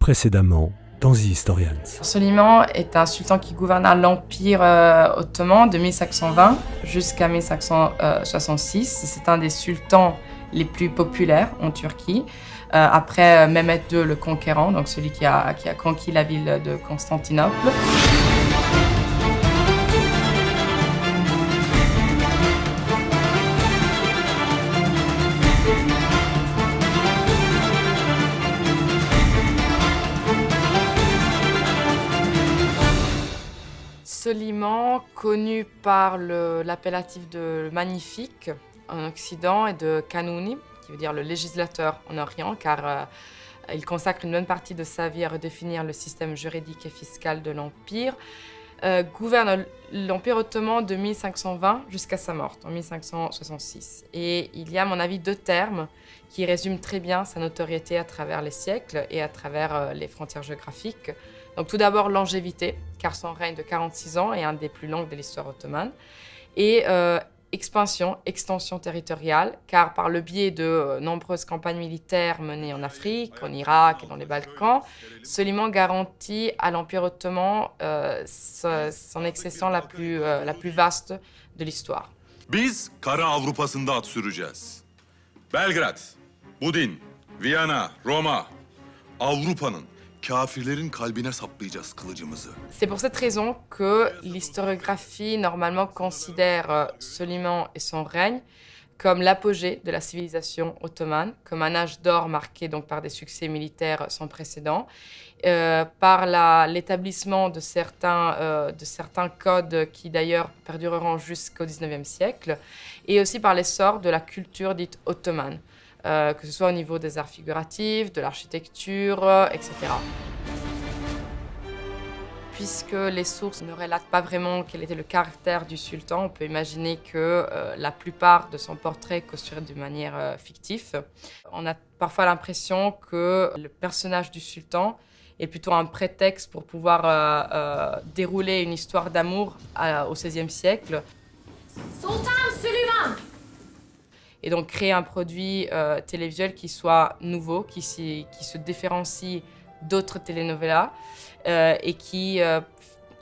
Précédemment, dans The Historians. Soliman est un sultan qui gouverna l'Empire ottoman de 1520 jusqu'à 1566. C'est un des sultans les plus populaires en Turquie, après Mehmet II le Conquérant, donc celui qui a conquis la ville de Constantinople. Soliman, connu par l'appellatif de Magnifique en Occident et de Kanuni, qui veut dire le législateur en Orient, car il consacre une bonne partie de sa vie à redéfinir le système juridique et fiscal de l'Empire, gouverne l'Empire ottoman de 1520 jusqu'à sa mort, en 1566. Et il y a, à mon avis, deux termes qui résument très bien sa notoriété à travers les siècles et à travers les frontières géographiques. Donc tout d'abord longévité, car son règne de 46 ans est un des plus longs de l'histoire ottomane, et extension territoriale, car par le biais de nombreuses campagnes militaires menées en Afrique, en Irak et dans les Balkans, Soliman garantit à l'Empire ottoman son accession la plus vaste de l'histoire. Biz Kara Avrupa'sında at süreceğiz. Belgrad, Budin, Viyana, Roma, Avrupa'nın kafirlerin kalbine saplayacağız kılıcımızı. C'est pour cette raison que l'historiographie normalement considère Soliman et son règne comme l'apogée de la civilisation ottomane, comme un âge d'or marqué donc par des succès militaires sans précédent, par l'établissement de certains codes qui d'ailleurs perdureront jusqu'au XIXe siècle, et aussi par l'essor de la culture dite ottomane. Que ce soit au niveau des arts figuratifs, de l'architecture, etc. Puisque les sources ne relatent pas vraiment quel était le caractère du sultan, on peut imaginer que la plupart de son portrait est construit de manière fictive. On a parfois l'impression que le personnage du sultan est plutôt un prétexte pour pouvoir dérouler une histoire d'amour au XVIe siècle. Sultan Süleyman! Et donc créer un produit télévisuel qui soit nouveau, qui se différencie d'autres telenovelas et qui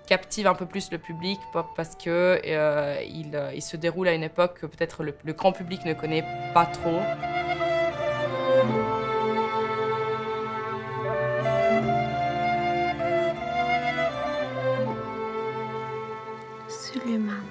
captive un peu plus le public parce que il se déroule à une époque que peut-être le grand public ne connaît pas trop.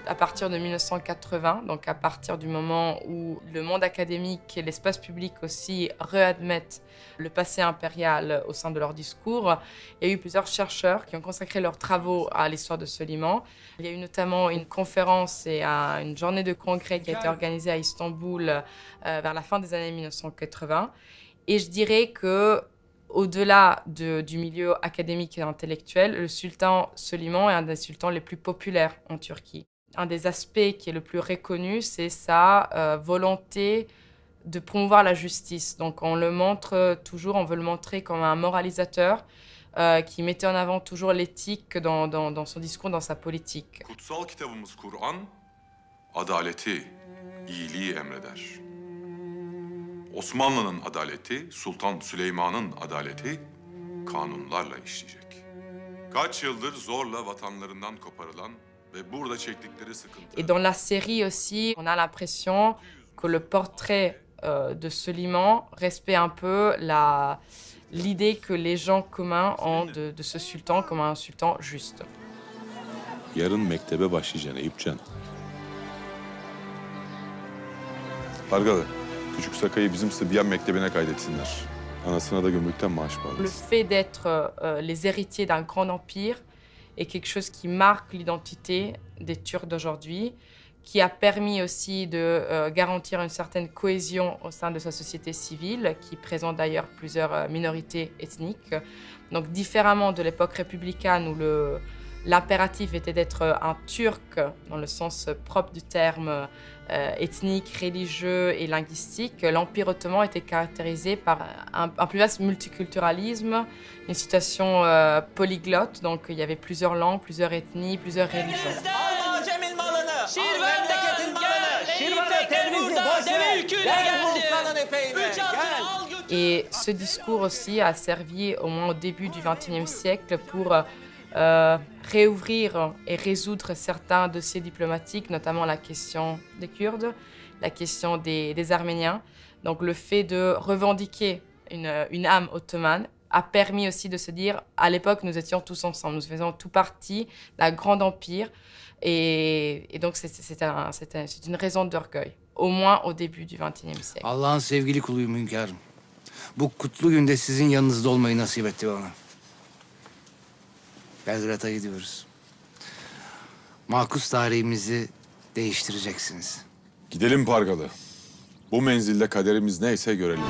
À partir de 1980, donc à partir du moment où le monde académique et l'espace public aussi réadmettent le passé impérial au sein de leur discours, il y a eu plusieurs chercheurs qui ont consacré leurs travaux à l'histoire de Soliman. Il y a eu notamment une conférence et une journée de congrès qui a été organisée à Istanbul vers la fin des années 1980. Et je dirais que au-delà du milieu académique et intellectuel, le sultan Soliman est un des sultans les plus populaires en Turquie. Un des aspects qui est le plus reconnu, c'est sa volonté de promouvoir la justice. Donc on le montre toujours, on veut le montrer comme un moralisateur qui mettait en avant toujours l'éthique dans son discours, dans sa politique. Kutsal kitabımız Kur'an, adaleti, iyiliği emreder. Osmanlı'nın adaleti, Sultan Süleyman'ın adaleti kanunlarla işleyecek. Kaç yıldır zorla vatanlarından koparılan ve burada çektikleri sıkıntı. Et dans la série aussi, on a l'impression que le portrait de Soliman respecte un peu l'idée que les gens communs ont de ce sultan comme un sultan juste. Yarın mektebe başlayacaksın Eyüpcan. Pargalı. Küçük Sakay'ı bizim Sıbyan Mektebi'ne kaydetsinler. Anasına da gümrükten maaş Le bağlasın. fait d'être les héritiers d'un grand empire est quelque chose qui marque l'identité des Turcs d'aujourd'hui, qui a permis aussi de garantir une certaine cohésion au sein de sa société civile, qui présente d'ailleurs plusieurs minorités ethniques. Donc différemment de l'époque républicaine où l'impératif était d'être un Turc dans le sens propre du terme ethnique, religieux et linguistique, l'Empire ottoman était caractérisé par un plus vaste multiculturalisme, une situation polyglotte, donc il y avait plusieurs langues, plusieurs ethnies, plusieurs religions. Şirvan'dan geldi. Şirvan'a temizli boş ver. Gel Volkan'ın efeğine. Gel. Et ce discours aussi a servi au moins au début du XXIe siècle pour réouvrir et résoudre certains dossiers diplomatiques, notamment la question des Kurdes, la question des Arméniens. Donc le fait de revendiquer une âme ottomane a permis aussi de se dire, à l'époque, nous étions tous ensemble, nous faisions tout partie d'un grand empire. Et donc c'est une raison d'orgueil, au moins au début du XXIe siècle. Allah'ın sevgili kuluyum hünkârım. Bu kutlu günde sizin yanınızda olmayı nasip etti bana. Belgrad'a gidiyoruz. Makus tarihimizi değiştireceksiniz. Gidelim Pargalı. Bu menzilde kaderimiz neyse görelim.